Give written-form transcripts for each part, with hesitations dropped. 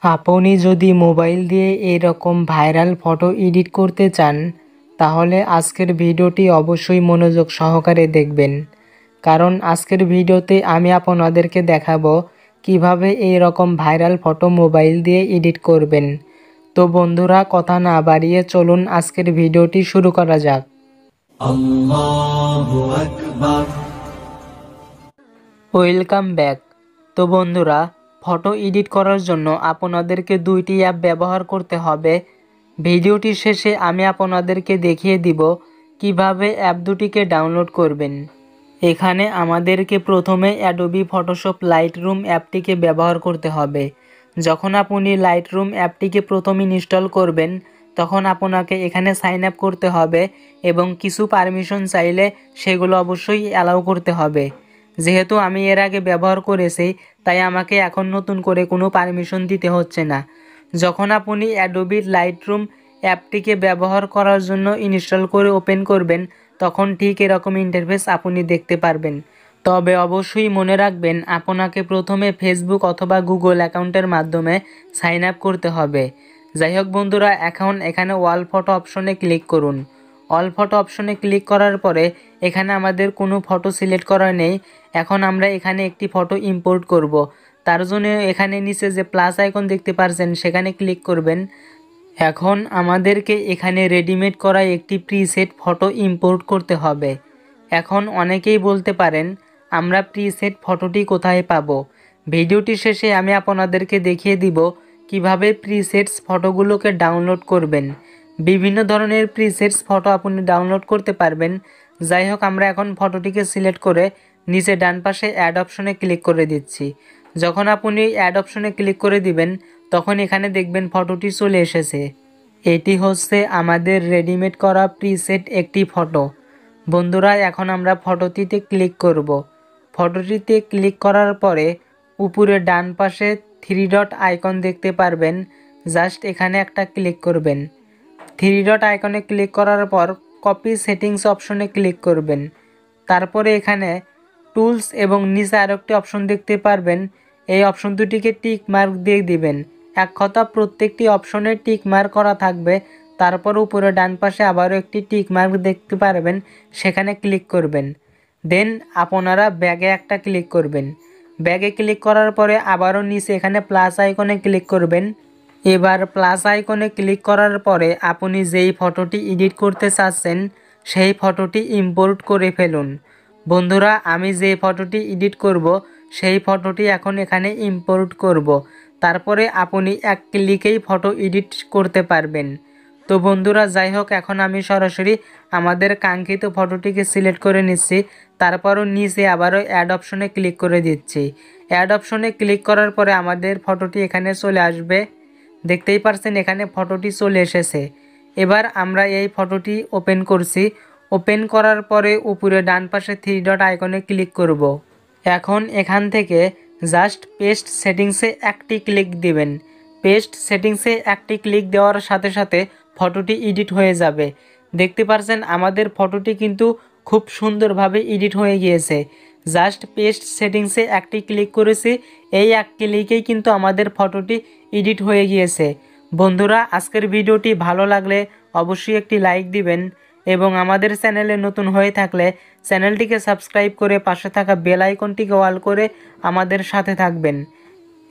আপনি যদি মোবাইল দিয়ে এরকম ভাইরাল ফটো এডিট করতে চান তাহলে আজকের ভিডিওটি অবশ্যই মনোযোগ সহকারে দেখবেন, কারণ আজকের ভিডিওতে আমি আপনাদেরকে দেখাবো কিভাবে এইরকম ভাইরাল ফটো মোবাইল দিয়ে এডিট করবেন। তো বন্ধুরা, কথা না বাড়িয়ে চলুন আজকের ভিডিওটি শুরু করা যাক। আল্লাহু আকবার। Welcome back. তো বন্ধুরা, ফটো এডিট করার জন্য আপনাদেরকে দুইটি অ্যাপ ব্যবহার করতে হবে। ভিডিওটির শেষে আমি আপনাদেরকে দেখিয়ে দিব কিভাবে অ্যাপ দুটিকে ডাউনলোড করবেন। এখানে আমাদেরকে প্রথমে অ্যাডোবি ফটোশপ লাইটরুম অ্যাপটিকে ব্যবহার করতে হবে। যখন আপনি লাইটরুম অ্যাপটিকে প্রথমে ইনস্টল করবেন তখন আপনাকে এখানে সাইন আপ করতে হবে এবং কিছু পারমিশন চাইলে সেগুলো অবশ্যই অ্যালাউ করতে হবে। যেহেতু আমি এর আগে ব্যবহার করেছি তাই আমাকে এখন নতুন করে কোনো পারমিশন দিতে হচ্ছে না। যখন আপনি অ্যাডোবি লাইটরুম অ্যাপটিকে ব্যবহার করার জন্য ইনস্টল করে ওপেন করবেন তখন ঠিক এরকম ইন্টারফেস আপনি দেখতে পারবেন। তবে অবশ্যই মনে রাখবেন আপনাকে প্রথমে ফেসবুক অথবা গুগল অ্যাকাউন্টের মাধ্যমে সাইন আপ করতে হবে। যাই হোক বন্ধুরা, এখন এখানে ওয়াল ফটো অপশনে ক্লিক করুন। অল ফটো অপশনে ক্লিক করার পরে এখানে আমাদের কোনো ফটো সিলেক্ট করা নেই। এখন আমরা এখানে একটি ফটো ইম্পোর্ট করব। তার জন্য এখানে নিচে যে প্লাস আইকন দেখতে পাচ্ছেন সেখানে ক্লিক করবেন। এখন আমাদেরকে এখানে রেডিমেড করা একটি প্রিসেট ফটো ইম্পোর্ট করতে হবে। এখন অনেকেই বলতে পারেন আমরা প্রিসেট ফটোটি কোথায় পাবো। ভিডিওটি শেষে আমি আপনাদেরকে দেখিয়ে দিব কিভাবে প্রিসেটস ফটোগুলোকে ডাউনলোড করবেন। বিভিন্ন ধরনের প্রিসেটস ফটো আপনি ডাউনলোড করতে পারবেন। যাই হোক, আমরা এখন ফটোটিকে সিলেক্ট করে নিচে ডান পাশে অ্যাড অপশনে ক্লিক করে দিচ্ছি। যখন আপনি অ্যাড অপশনে ক্লিক করে দিবেন তখন এখানে দেখবেন ফটোটি চলে এসেছে। এটি হচ্ছে আমাদের রেডিমেড করা প্রিসেট একটি ফটো। বন্ধুরা, এখন আমরা ফটোটিতে ক্লিক করব। ফটোটিতে ক্লিক করার পরে উপরে ডান পাশে 3 ডট আইকন দেখতে পারবেন। জাস্ট এখানে একটা ক্লিক করবেন। 3 ডট আইকনে ক্লিক করার পর কপি সেটিংস অপশনে ক্লিক করবেন। তারপরে এখানে টুলস এবং নিচে আরেকটি অপশন দেখতে পারবেন। এই অপশন দুটিকে টিক মার্ক দিয়ে দিবেন। এক কথা প্রত্যেকটি অপশনে টিক মার্ক করা থাকবে। তারপর উপরে ডান পাশে আবারও একটি টিক মার্ক দেখতে পারবেন, সেখানে ক্লিক করবেন। দেন আপনারা ব্যাগে একটা ক্লিক করবেন। ব্যাগে ক্লিক করার পরে আবারও নিচে এখানে প্লাস আইকনে ক্লিক করবেন। এবার প্লাস আইকনে ক্লিক করার পরে আপনি যেই ফটোটি এডিট করতে চাচ্ছেন সেই ফটোটি ইম্পোর্ট করে ফেলুন। বন্ধুরা, আমি যে ফটোটি এডিট করব সেই ফটোটি এখন এখানে ইম্পোর্ট করব। তারপরে আপনি এক ক্লিকেই ফটো এডিট করতে পারবেন। তো বন্ধুরা, যাই হোক, এখন আমি সরাসরি আমাদের কাঙ্ক্ষিত ফটোটিকে সিলেক্ট করে নিচ্ছি। তারপরও নিচে আবারও অ্যাড অপশনে ক্লিক করে দিচ্ছি। অ্যাড অপশনে ক্লিক করার পরে আমাদের ফটোটি এখানে চলে আসবে। দেখতেই পারছেন এখানে ফটোটি চলে এসেছে। এবার আমরা এই ফটোটি ওপেন করছি। ওপেন করার পরে উপরে ডান পাশে 3 ডট আইকনে ক্লিক করব। এখন এখান থেকে জাস্ট পেস্ট সেটিংসে একটি ক্লিক দিবেন। পেস্ট সেটিংসে একটি ক্লিক দেওয়ার সাথে সাথে ফটোটি এডিট হয়ে যাবে। দেখতে পাচ্ছেন আমাদের ফটোটি কিন্তু খুব সুন্দরভাবে এডিট হয়ে গিয়েছে। জাস্ট পেস্ট সেটিংসে একটি ক্লিক করেছি, এই এক ক্লিকেই কিন্তু আমাদের ফটোটি এডিট হয়ে গিয়েছে। বন্ধুরা, আজকের ভিডিওটি ভালো লাগলে অবশ্যই একটি লাইক দিবেন এবং আমাদের চ্যানেলে নতুন হয়ে থাকলে চ্যানেলটিকে সাবস্ক্রাইব করে পাশে থাকা বেল আইকনটিকে অল করে আমাদের সাথে থাকবেন।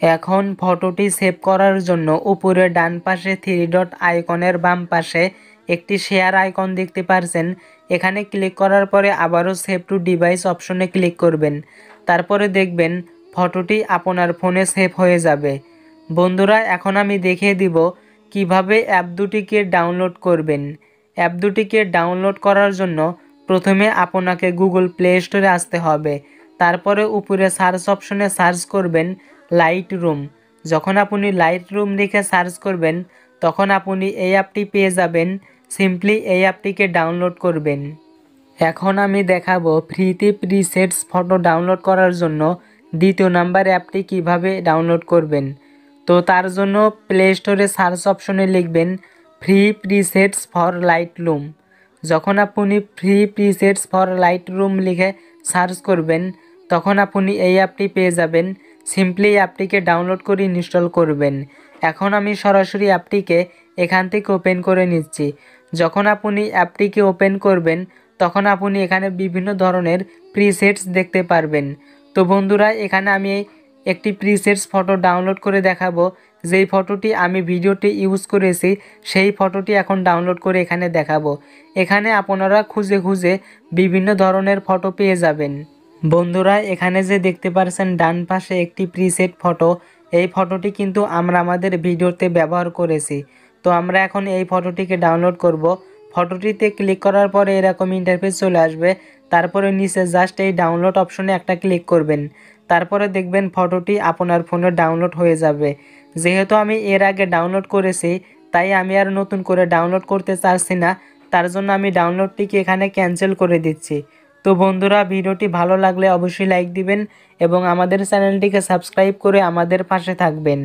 এখন ফটোটি সেভ করার জন্য উপরে ডান পাশে 3 ডট আইকনের বাম পাশে একটি শেয়ার আইকন দেখতে পারছেন। এখানে ক্লিক করার পরে আবারও সেভ টু ডিভাইস অপশনে ক্লিক করবেন। তারপরে দেখবেন ফটোটি আপনার ফোনে সেভ হয়ে যাবে। বন্ধুরা, এখন আমি দেখিয়ে দিব কিভাবে অ্যাপ দুটিকে ডাউনলোড করবেন। অ্যাপ দুটিকে ডাউনলোড করার জন্য প্রথমে আপনাকে গুগল প্লে স্টোরে আসতে হবে। তারপরে উপরে সার্চ অপশনে সার্চ করবেন লাইটরুম। যখন আপনি লাইটরুম লিখে সার্চ করবেন তখন আপনি এই অ্যাপটি পেয়ে যাবেন। সিম্পলি এই অ্যাপটিকে ডাউনলোড করবেন। এখন আমি দেখাবো ফ্রিতে প্রিসেটস ফটো ডাউনলোড করার জন্য দ্বিতীয় নাম্বার অ্যাপটি কিভাবে ডাউনলোড করবেন। তো তার জন্য প্লে স্টোরে সার্চ অপশনে লিখবেন ফ্রি প্রিসেটস ফর লাইটরুম। যখন আপনি ফ্রি প্রিসেটস ফর লাইটরুম লিখে সার্চ করবেন তখন আপনি এই অ্যাপটি পেয়ে যাবেন। সিম্পলি অ্যাপটিকে ডাউনলোড করে ইনস্টল করবেন। এখন আমি সরাসরি অ্যাপটিকে এখান থেকে ওপেন করে নিচ্ছি। যখন আপনি অ্যাপটিকে ওপেন করবেন তখন আপনি এখানে বিভিন্ন ধরনের প্রিসেটস দেখতে পারবেন। তো বন্ধুরা, এখানে আমি একটি প্রিসেটস ফটো ডাউনলোড করে দেখাবো। যেই ফটোটি আমি ভিডিওতে ইউজ করেছি সেই ফটোটি এখন ডাউনলোড করে এখানে দেখাবো। এখানে আপনারা খুঁজে খুঁজে বিভিন্ন ধরনের ফটো পেয়ে যাবেন। বন্ধুরা, এখানে যে দেখতে পাচ্ছেন ডান পাশে একটি প্রিসেট ফটো, এই ফটোটি কিন্তু আমরা আমাদের ভিডিওতে ব্যবহার করেছি। তো আমরা এখন এই ফটোটিকে ডাউনলোড করব। ফটোটিতে ক্লিক করার পরে এরকম ইন্টারফেস চলে আসবে। তারপরে নিচে জাস্ট এই ডাউনলোড অপশনে একটা ক্লিক করবেন। তারপরে দেখবেন ফটোটি আপনার ফোনে ডাউনলোড হয়ে যাবে। যেহেতু আমি এর আগে ডাউনলোড করেছি তাই আমি আর নতুন করে ডাউনলোড করতে চাচ্ছি না, তার জন্য আমি ডাউনলোডটিকে এখানে ক্যান্সেল করে দিচ্ছি। তো বন্ধুরা, ভিডিওটি ভালো লাগলে অবশ্যই লাইক দিবেন এবং আমাদের চ্যানেলটিকে সাবস্ক্রাইব করে আমাদের পাশে থাকবেন।